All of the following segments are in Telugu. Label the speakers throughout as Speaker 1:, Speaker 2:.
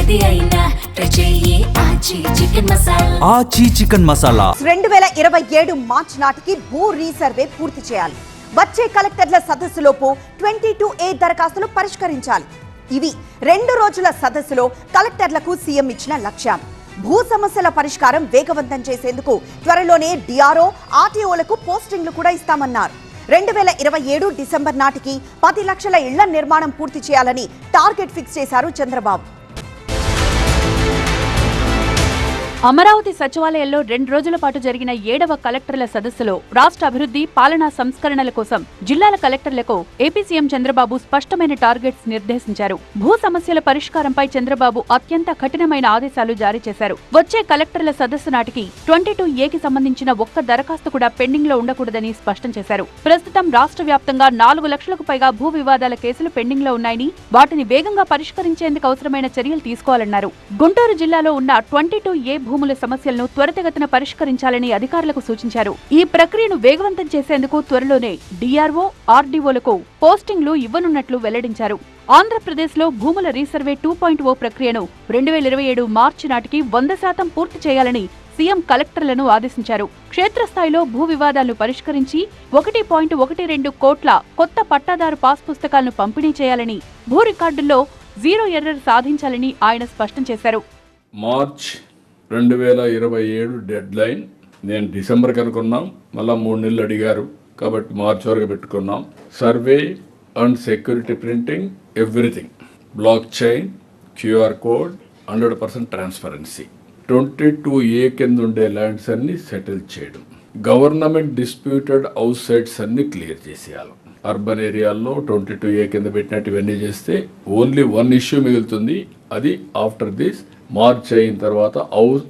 Speaker 1: ఏది అయినా చెయ్యి ఆచి చికెన్ మసాలా.
Speaker 2: ఆచి చికెన్ మసాలా
Speaker 3: 2027 మార్చి నాటికి భూ రీసర్వే పూర్తి చేయాలి. వచ్చే కలెక్టర్ల సదస్సులోపు 22A దరఖాస్తులు పరిష్కరించాలి. ఇవి 2 రోజుల సదస్సులో కలెక్టర్లకు సీఎం ఇచ్చిన లక్ష్యాలు. భూ సమస్యల పరిష్కారం వేగవంతం చేసేందుకు త్వరలోనే డిఆర్ఓ, ఆర్టీఓలకు పోస్టింగ్లు కూడా ఇస్తామన్నారు. 2027 డిసెంబర్ నాటికి 10 లక్షల ఇళ్ల నిర్మాణం పూర్తి చేయాలని టార్గెట్ ఫిక్స్ చేశారు చంద్రబాబు.
Speaker 4: అమరావతి సచివాలయంలో 2 రోజుల పాటు జరిగిన 7వ కలెక్టర్ల సదస్సులో రాష్ట్ర అభివృద్ధి, పాలనా సంస్కరణల కోసం జిల్లాల కలెక్టర్లకు ఏపీ సీఎం చంద్రబాబు స్పష్టమైన టార్గెట్స్ నిర్దేశించారు. భూ సమస్యల పరిష్కారంపై చంద్రబాబు అత్యంత కఠినమైన ఆదేశాలు జారీ చేశారు. వచ్చే కలెక్టర్ల సదస్సు నాటికి 22Aకి సంబంధించిన ఒక్క దరఖాస్తు కూడా పెండింగ్ లో ఉండకూడదని స్పష్టం చేశారు. ప్రస్తుతం రాష్ట్ర వ్యాప్తంగా 4 లక్షలకు పైగా భూ వివాదాల కేసులు పెండింగ్ లో ఉన్నాయని, వాటిని వేగంగా పరిష్కరించేందుకు అవసరమైన చర్యలు తీసుకోవాలన్నారు. గుంటూరు జిల్లాలో ఉన్న 22A భూముల సమస్యలను త్వరితగతిన పరిష్కరించాలని అధికారులకు సూచించారు. ఈ ప్రక్రియను వేగవంతం చేసేందుకు త్వరలోనే డిఆర్ఓ, ఆర్డీఓలకు పోస్టింగ్లు ఇవ్వనున్నట్లు వెల్లడించారు. ఆంధ్రప్రదేశ్లో భూముల రీసర్వే 2.0 ప్రక్రియను 2027 మార్చి నాటికి 100% పూర్తి చేయాలని సీఎం కలెక్టర్లను ఆదేశించారు. క్షేత్రస్థాయిలో భూ వివాదాలను పరిష్కరించి 1.12 కోట్ల కొత్త పట్టాదారు పాస్ పుస్తకాలను పంపిణీ చేయాలని, భూ రికార్డుల్లో 0 ఎర్రర్ సాధించాలని ఆయన స్పష్టం చేశారు.
Speaker 5: March 2027 dead line. నేను డిసెంబర్ కనుక్కున్నాం, మళ్ళీ 3 నెలలు అడిగారు కాబట్టి మార్చ్ వరకు పెట్టుకున్నాం. Survey and security printing, everything, block chain, QR code, 100% transparency. 22A కింద ఉండే ల్యాండ్స్ అన్ని సెటిల్ చేయడం, గవర్నమెంట్ డిస్ప్యూటెడ్ హౌస్ సైట్స్ అన్ని క్లియర్ చేసేయాలి. అర్బన్ ఏరియాల్లో 22A కింద పెట్టినట్టు ఇవన్నీ చేస్తే ఓన్లీ 1 ఇష్యూ మిగులుతుంది. అది ఆఫ్టర్ దిస్ మార్చ్ అయిన తర్వాత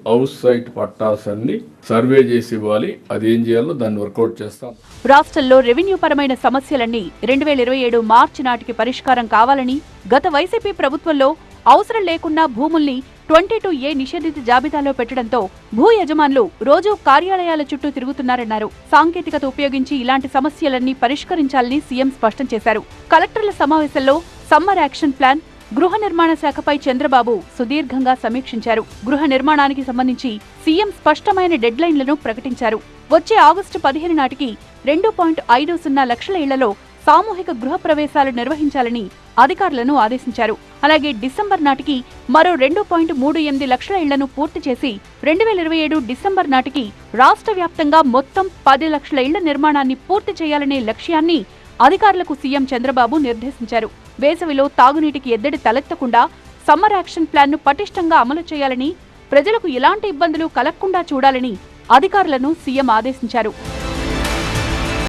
Speaker 5: హౌస్ సైట్ పట్టాస్ అన్ని సర్వే చేసి ఇవ్వాలి. అది ఏం చేయాలో దాన్ని వర్కౌట్ చేస్తాం.
Speaker 4: రాష్ట్రంలో రెవెన్యూ పరమైన సమస్యలన్నీ 2027 మార్చి నాటికి పరిష్కారం కావాలని, గత వైసీపీ ప్రభుత్వంలో అవసరం లేకున్నా భూముల్ని 22A నిషేధిత జాబితాలో పెట్టడంతో భూ యజమానులు రోజూ కార్యాలయాల చుట్టూ తిరుగుతున్నారన్నారు. సాంకేతికత ఉపయోగించి ఇలాంటి సమస్యలన్నీ పరిష్కరించాలని సీఎం స్పష్టం చేశారు. కలెక్టర్ల సమావేశంలో సమ్మర్ యాక్షన్ ప్లాన్, గృహ నిర్మాణ శాఖపై చంద్రబాబు సుదీర్ఘంగా సమీక్షించారు. గృహ నిర్మాణానికి సంబంధించి సీఎం స్పష్టమైన డెడ్ లైన్లను ప్రకటించారు. వచ్చే ఆగస్టు 15 నాటికి 2.50 లక్షల ఇళ్లలో సామూహిక గృహ ప్రవేశాలు నిర్వహించాలని అధికారులను ఆదేశించారు. అలాగే డిసెంబర్ నాటికి మరో 2.38 లక్షల ఇళ్లను పూర్తి చేసి 2027 డిసెంబర్ నాటికి రాష్ట్ర వ్యాప్తంగా మొత్తం 10 లక్షల ఇళ్ల నిర్మాణాన్ని పూర్తి చేయాలనే లక్ష్యాన్ని అధికారులకు సీఎం చంద్రబాబు నిర్దేశించారు. వేసవిలో తాగునీటికి ఎద్దడి తలెత్తకుండా సమ్మర్ యాక్షన్ ప్లాన్ను పటిష్టంగా అమలు చేయాలని, ప్రజలకు ఎలాంటి ఇబ్బందులు కలగకుండా చూడాలని అధికారులను సీఎం ఆదేశించారు.